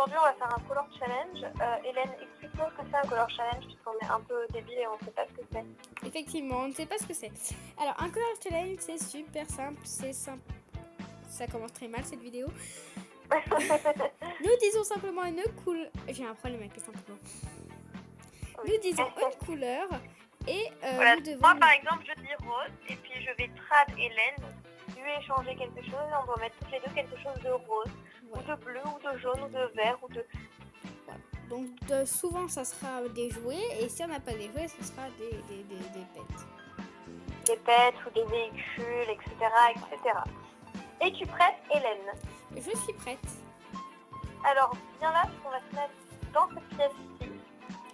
aujourd'hui on va faire un color challenge. Hélène, explique-nous ce que c'est un color challenge puisqu'on est un peu débile et on ne sait pas ce que c'est. Effectivement, on ne sait pas ce que c'est. Alors, un color challenge, c'est super simple, c'est simple. Ça commence très mal cette vidéo. Nous disons simplement une couleur. J'ai un problème avec les simplement. Nous disons une couleur et voilà. nous devons. Moi par exemple je dis rose et puis je vais trad Hélène, lui échanger quelque chose et on doit mettre toutes les deux quelque chose de rose, voilà. Ou de bleu, ou de jaune, ou de vert, ou de... Voilà. Donc souvent ça sera des jouets et si on n'a pas des jouets, ce sera des pets. Des pets ou des véhicules, etc. etc. Es-tu prête Hélène? Je suis prête. Alors viens là parce qu'on va se mettre dans cette pièce-ci.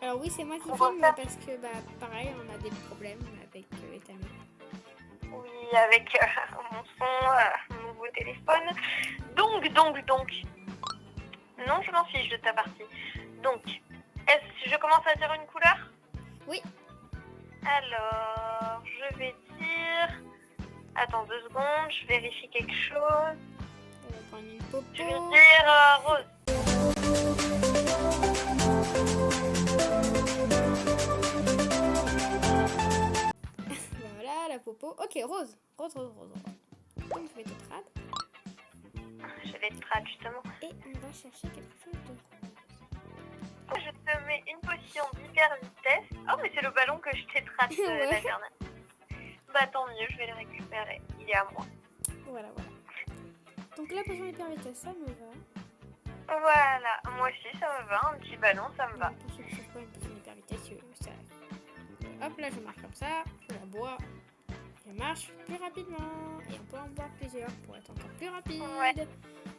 Alors oui, c'est moi qui filme parce que pareil, on a des problèmes avec Ethan. Oui, avec mon son, mon nouveau téléphone. Donc. Non, je m'en fiche de ta partie. Donc, est-ce que je commence à dire une couleur? Oui. Alors, je vais dire... Attends 2 secondes, je vérifie quelque chose. On va prendre une popo. Je vais dire rose. Voilà, la popo. Ok, rose. Rose. Donc, je vais te trad. Je vais te trad, justement. Et on va chercher quelque chose de rose. Je te mets une potion d'hyper vitesse. Oh, mais c'est le ballon que je t'ai trad la dernière. Bah, tant mieux, je vais le récupérer. Il est à moi. Voilà. Donc, la potion d'hyper vitesse, ça me va. Voilà, moi aussi, ça me va. Un petit ballon, ça me va. Pour ceux qui savent pas, une potion d'hyper vitesse, ça... Hop, là, je marche comme ça. Je la bois. Je marche plus rapidement. Et on peut en boire plusieurs pour être encore plus rapide. Ouais.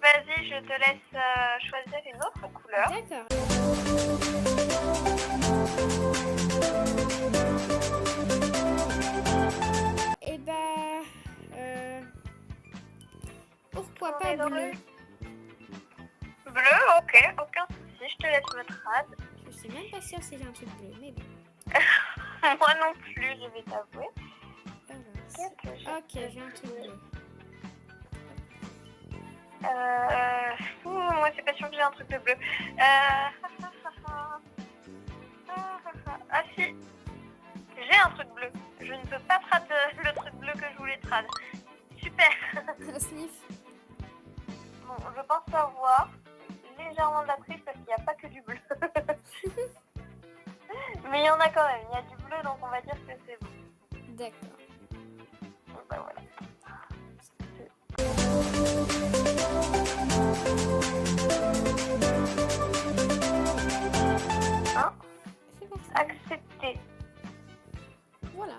Vas-y, je te laisse choisir une autre couleur. D'accord. Et pourquoi pas bleu? Bleu, ok, aucun souci, je te laisse me trad. Je suis même pas sûre si j'ai un truc bleu, mais bon. Moi non plus, je vais t'avouer. Ok, j'ai un truc bleu. Moi c'est pas sûr que j'ai un truc de bleu. Ah si, j'ai un truc bleu. Je ne peux pas trad le truc bleu que je voulais trad. Super. Sniff. Bon, je pense savoir légèrement de la triche parce qu'il n'y a pas que du bleu. Mais il y en a quand même, il y a du bleu donc on va dire que c'est bon. D'accord. Donc bah voilà. Hein? Accepter. Voilà.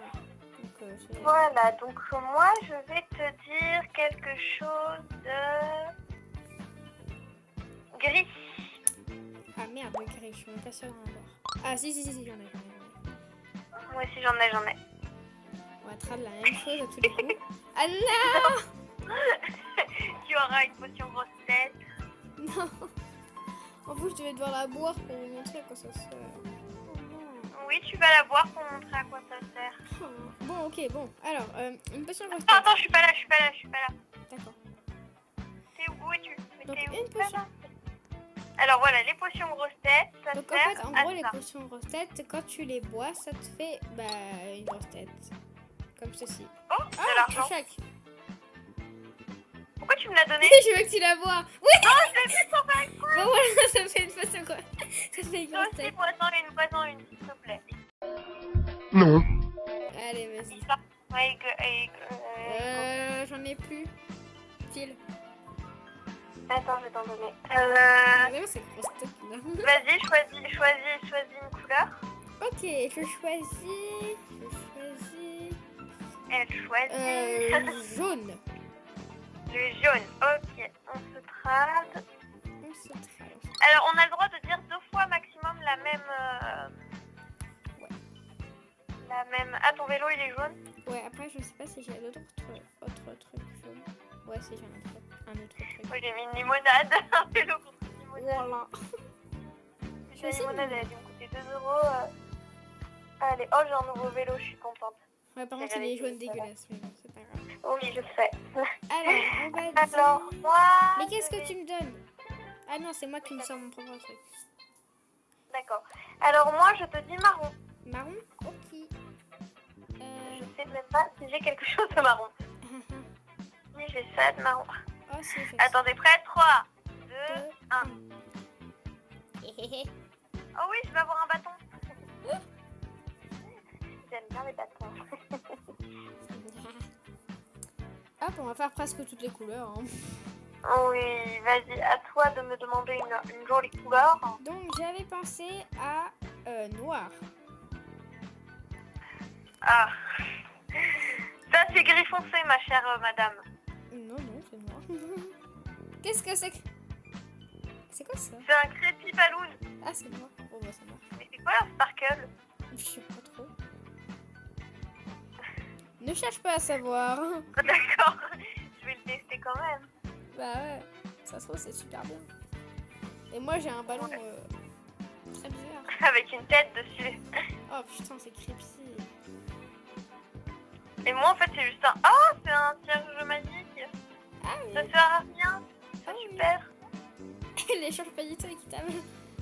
Voilà, donc moi je vais te dire quelque chose de gris. Ah merde, le gris, je suis même pas sûre d'en avoir. Ah si, j'en ai. Moi aussi j'en ai. On va trad la même chose à tous les coups. Ah non. Tu auras une potion grosse tête. Non. En plus, je vais devoir la boire pour vous montrer à quoi ça sert. Oui, tu vas la boire pour montrer à quoi ça sert. Bon, ok, bon. Alors, une potion grosse tête. Attends, je suis pas là. D'accord. Où es-tu? Donc, une potion. Alors voilà, les potions grosses têtes, ça donc, sert en fait, en gros, les potions grosses têtes, quand tu les bois, ça te fait une grosse tête. Comme ceci. Oh, de l'argent. Chaque. Pourquoi tu me l'as donné? Je veux que tu la bois. Oui. Non, je l'ai fait sans faire exprès. Bon, voilà, ça fait une potion quoi. Ça fait une grosse tête. Bois-en une, s'il te plaît. Non. Allez, vas-y. J'en ai plus. File. Attends, je vais t'en donner. C'est grosse tête là. Vas-y, choisis une couleur. Ok, je choisis. Elle choisit. Jaune. Le jaune, ok. On se trade. Alors, on a le droit de dire 2 fois maximum la même... La même... Ah, ton vélo, il est jaune? Ouais, après, je sais pas si j'ai d'autres trucs jaunes. Ouais, si j'ai un autre truc. Moi, j'ai mis une limonade. Un vélo contre une limonade. Voilà. La limonade, elle a dû me coûter 2 €. Allez, oh, j'ai un nouveau vélo, je suis contente. Ouais, par contre, il est jaune dégueulasse, mais bon, c'est pas grave. Oui, je sais. Alors, on va dire... Alors, moi... Mais qu'est-ce que tu me donnes? Ah non, c'est moi qui me sors mon propre truc. D'accord. Alors moi, je te dis marron. Marron? Ok. Je sais même pas si j'ai quelque chose de marron. Oui, j'ai ça de marron. Oh, si, je sais. Attendez, prêt? 3, 2, 1. 1. Oh oui, je vais avoir un bâton. J'aime bien les bâtons. Hop, on va faire presque toutes les couleurs. Hein. Oui, vas-y, à toi de me demander une jolie couleur. Donc, j'avais pensé à noir. Ah, ça c'est gris foncé, ma chère madame. Non, non, c'est noir. Qu'est-ce que c'est que... C'est quoi ça? C'est un crépi balloon. Ah, c'est noir. Bon, bah, ça marche. Mais c'est quoi un sparkle? Je sais pas trop. Ne cherche pas à savoir. D'accord, je vais le tester quand même. Bah ouais, ça se trouve, c'est super bien. Et moi, j'ai un ballon très bizarre. Avec une tête dessus. Oh putain, c'est creepy. Et moi en fait c'est juste un... Oh, c'est un cierge magique. Ah oui. Ça sert à rien. C'est Ah oui. super. Les change pas du tout équitable.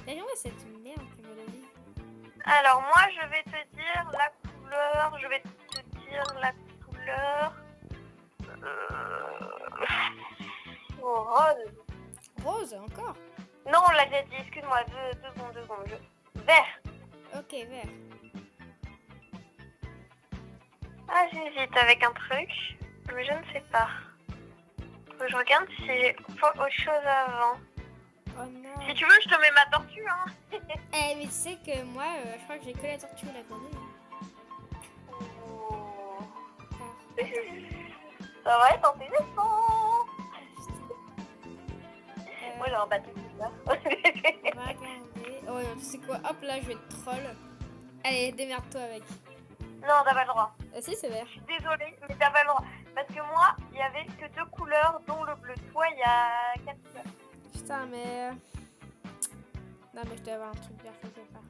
Derrière moi, cette merde qui me l'a dit. Alors moi je vais te dire la couleur. Je vais te dire la couleur. Oh, rose. Rose, encore? Non, on l'a déjà dit, excuse-moi, deux secondes. Vert. Ok, vert. Ah, j'hésite avec un truc, mais je ne sais pas. Faut que je regarde si j'ai autre chose avant. Oh non. Si tu veux, je te mets ma tortue, hein. Eh, mais tu sais que moi, je crois que j'ai que la tortue ou la grenouille. Oh. Ah, Ça va être intéressant. Moi, j'ai euh, un bateau de ça. on va regarder. Oh non, tu sais quoi? Hop là, je vais te troll. Allez, démerde-toi avec. Non, t'as pas le droit. Ah si, c'est vert. Je suis désolée, mais t'as pas le droit. Parce que moi, il y avait que 2 couleurs, dont le bleu. Toi, il y a 4 couleurs. Putain, mais... Non, mais je dois avoir un truc vert quelque part.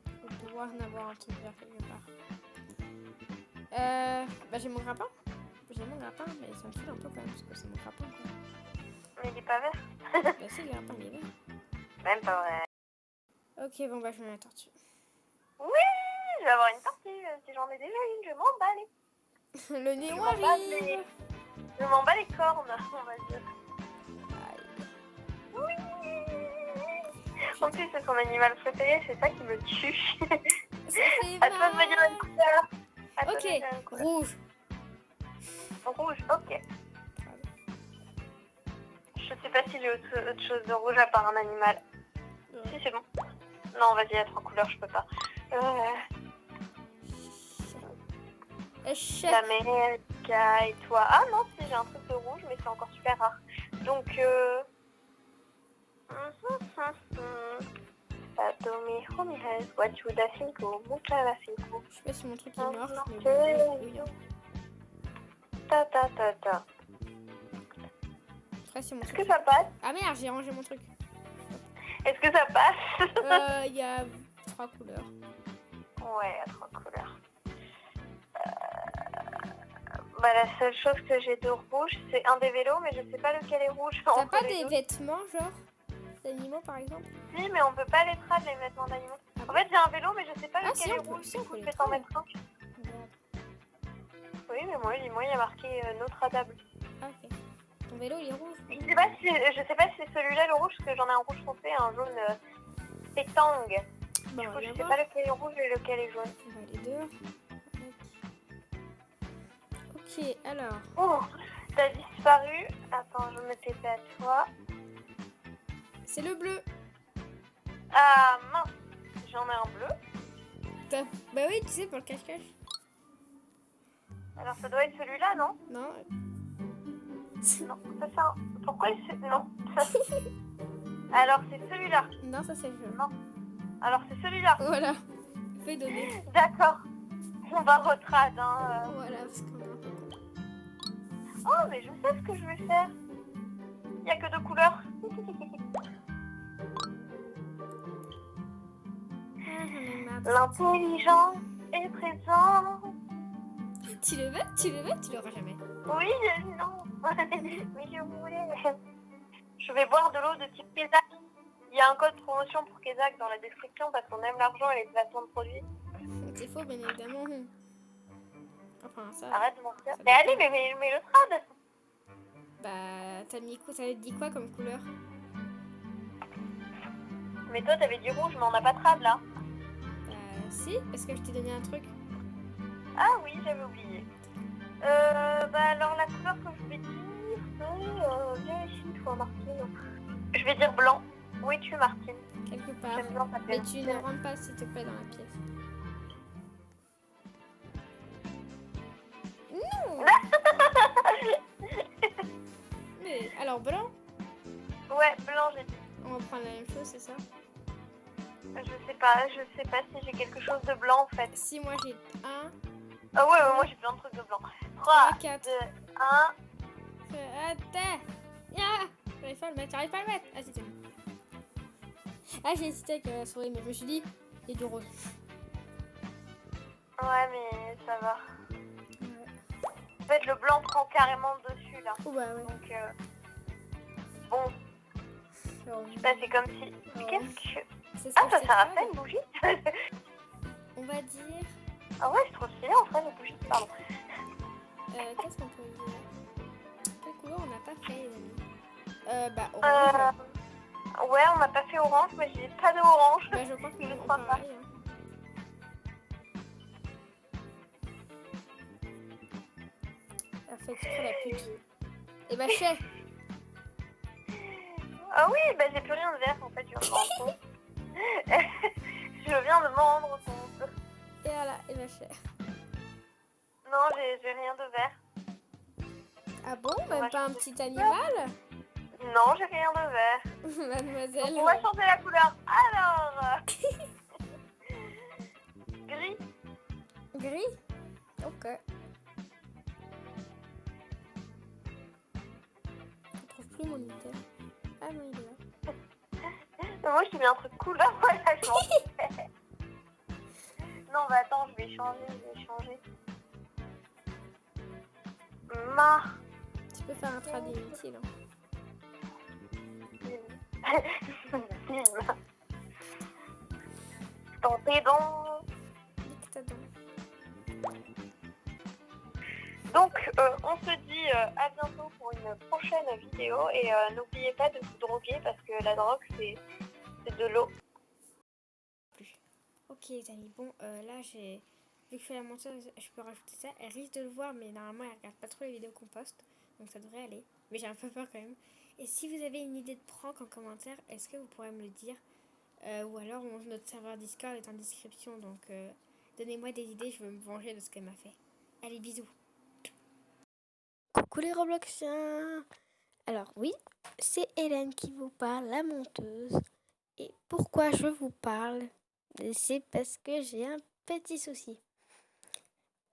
Je dois pouvoir en avoir un truc vert quelque part. Bah j'ai mon grappin. J'ai mon grappin, mais ça me saoule un peu quand même, parce que c'est mon grappin, quoi. Mais il est pas vert. Bah si, le grappin, il est vert. Même pas vrai. Ok, bon bah je mets la tortue. Oui, je vais avoir une tortue. Si j'en ai déjà une, je m'en bats les... Le néon m'en bats arrive. Je m'en bats les cornes, on va dire. Aïe. Oui. En plus, c'est son animal préféré, c'est ça qui me tue. Ça fait À toi de me dire une mal. couleur. À toi de me Ok, dire une couleur. rouge. Rouge, ok. Je sais pas si j'ai autre chose de rouge à part un animal. Si, c'est bon. Non, vas-y, à 3 couleurs, je peux pas. Chat. L'América et toi. Ah non, si, j'ai un truc de rouge, mais c'est encore super rare. Donc, Tommy Ramirez, what would I think of? Mucha cinco. Je sais pas si mon truc est mort. Non, Mais c'est- bon, oui, hein. Ta. Après, c'est mon Est-ce truc. que ça passe? Ah merde, j'ai rangé mon truc. Est-ce que ça passe? Il y a 3 couleurs. Ouais, à 3 couleurs. Bah, la seule chose que j'ai de rouge, c'est un des vélos, mais je sais pas lequel est rouge. T'as entre pas les des deux. vêtements, genre d'animaux par exemple? Si, mais on peut pas les trad, les vêtements d'animaux. En fait, j'ai un vélo, mais je sais pas Ah, lequel si, est on peut- rouge. si, Du on coup, peut je les vais t'en trad. mettre un. Regarde. Oui, mais moi, il y a marqué no tradable. Ah, ok. Ton vélo, il est rouge. Je sais pas si c'est celui-là le rouge, parce que j'en ai un rouge foncé et un jaune pétang. Bon, Du on coup, va je sais voir. pas lequel est rouge et lequel est jaune. On va les deux. Ok, alors. Oh, t'as disparu. Attends, je me TP à toi. C'est le bleu. Ah mince, j'en ai un bleu. Bah oui, tu sais, pour le cache-cache. Alors ça doit être celui-là, non? Non. Non, c'est ça. Pourquoi il se... Non. Alors c'est celui-là. Non, ça c'est le jaune. Non. Alors c'est celui-là. Voilà. Fais donner. D'accord. On va retrad, hein. Voilà, parce qu'on a un peu con. Oh, mais je sais ce que je vais faire. Il n'y a que 2 couleurs. Ah, j'en ai marre. L'intelligence est présente. Tu le veux, tu l'auras jamais. Oui, non. Mais je voulais. Je Je vais boire de l'eau de type Kézak. Il y a un code promotion pour Kézak dans la description parce qu'on aime l'argent et les placements de produits. C'est faux, bien évidemment. Enfin, ça. Arrête de mentir. ça Mais allez, mais le trad. Bah, t'avais dit quoi comme couleur? Mais toi, t'avais dit rouge, mais on n'a pas de trad là. Bah, si, parce que je t'ai donné un truc. Ah oui, j'avais oublié. Bah alors la couleur que je vais dire, c'est... viens ici, toi, Martine. Je vais dire blanc. Où es-tu, Martine? Quelque part. J'aime bien Mais t'appeler. tu ne rentres pas, s'il te plaît, dans la pièce. Non. Mais, alors, blanc? Ouais, blanc, j'ai dit. On va prendre la même chose, c'est ça? Je sais pas si j'ai quelque chose de blanc en fait. Si, moi j'ai 1, Ah ouais, moi j'ai plein de trucs de blanc. 3, 4. 2, 1. Attends! Ah, j'arrive pas à le mettre, j'arrive pas à le mettre! Ah, c'était bon. Ah, j'ai hésité avec la souris, mais je me suis dit, il y a du rose. Ouais, mais ça va. Ouais. En fait, le blanc prend carrément dessus là. Oh, bah ouais. Donc, bon, Alors, bah, c'est comme si. Oh. Qu'est-ce que. c'est Ah, ça c'est sert à pas ça une bougie? On va dire. Ah ouais, c'est trop stylé en fait, une bougie. Pardon. Qu'est-ce qu'on peut dire? Quelle couleur on n'a pas fait, les amis? Bah, orange. Ouais, on n'a pas fait orange, mais j'ai pas de orange. Bah, je crois que Je c'est crois pas. pareil. Hein. Elle fait exprès la pute. Et bah, je sais. Ah oui, bah j'ai plus rien de vert en fait, je viens de me rendre compte. Je viens de m'en rendre compte. Et voilà, et bah, je sais. Non, j'ai rien de vert. Ah bon? Même va pas un changer. petit animal? Non, j'ai rien de vert. Mademoiselle. Donc, on va changer la couleur. Alors, gris. Gris? Ok. Je trouve plus mon item. Ah non, il est là. Moi, je t'ai mis un truc cool là. Voilà, je m'en fais. Non, bah attends, je vais changer. Tu peux faire un trad inutile. Hein. Tentez donc. Nique ta dent. Donc, on se dit à bientôt pour une prochaine vidéo et n'oubliez pas de vous droguer parce que la drogue c'est de l'eau. Ok les amis, bon là j'ai... Vu que je fais la monteuse, je peux rajouter ça. Elle risque de le voir mais normalement elle regarde pas trop les vidéos qu'on poste. Donc ça devrait aller. Mais j'ai un peu peur quand même. Et si vous avez une idée de prank en commentaire, est-ce que vous pourrez me le dire? Ou alors notre serveur Discord est en description. Donc donnez-moi des idées, je veux me venger de ce qu'elle m'a fait. Allez bisous. Coucou les Robloxiens. Alors oui, c'est Hélène qui vous parle, la monteuse. Et pourquoi je vous parle? C'est parce que j'ai un petit souci.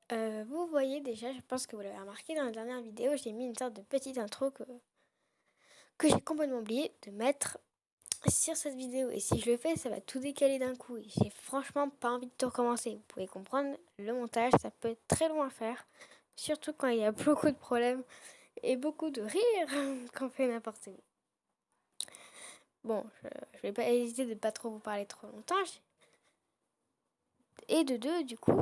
Vous voyez déjà, je pense que vous l'avez remarqué dans la dernière vidéo, j'ai mis une sorte de petite intro que j'ai complètement oublié de mettre sur cette vidéo. Et si je le fais, ça va tout décaler d'un coup. Et j'ai franchement pas envie de tout recommencer. Vous pouvez comprendre, le montage, ça peut être très long à faire. Surtout quand il y a beaucoup de problèmes et beaucoup de rires quand on fait n'importe où. Bon, je vais pas hésiter de pas trop vous parler trop longtemps. Et de deux, du coup,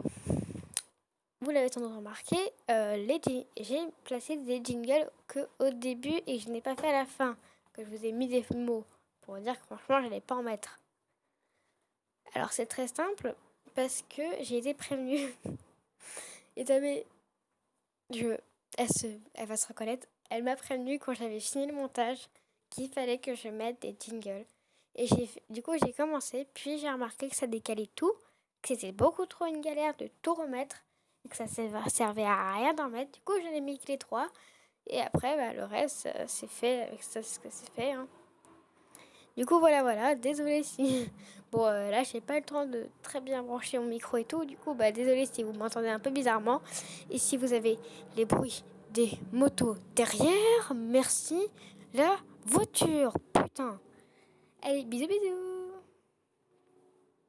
vous l'avez sans doute remarqué, j'ai placé des jingles qu'au début et que je n'ai pas fait à la fin. Que je vous ai mis des mots pour dire que franchement, je n'allais pas en mettre. Alors c'est très simple parce que j'ai été prévenue. Et elle va se reconnaître. Elle m'a prévenue quand j'avais fini le montage qu'il fallait que je mette des jingles. Et du coup, j'ai commencé, puis j'ai remarqué que ça décalait tout, que c'était beaucoup trop une galère de tout remettre, et que ça servait à rien d'en mettre. Du coup, j'en ai mis que les 3. Et après, bah, le reste, c'est fait avec ça, ce que c'est fait. Hein. Du coup, voilà. Désolée si... Bon, là, j'ai pas le temps de très bien brancher mon micro et tout. Du coup, bah, désolée si vous m'entendez un peu bizarrement. Et si vous avez les bruits des motos derrière, merci. La voiture, putain. Allez, bisous.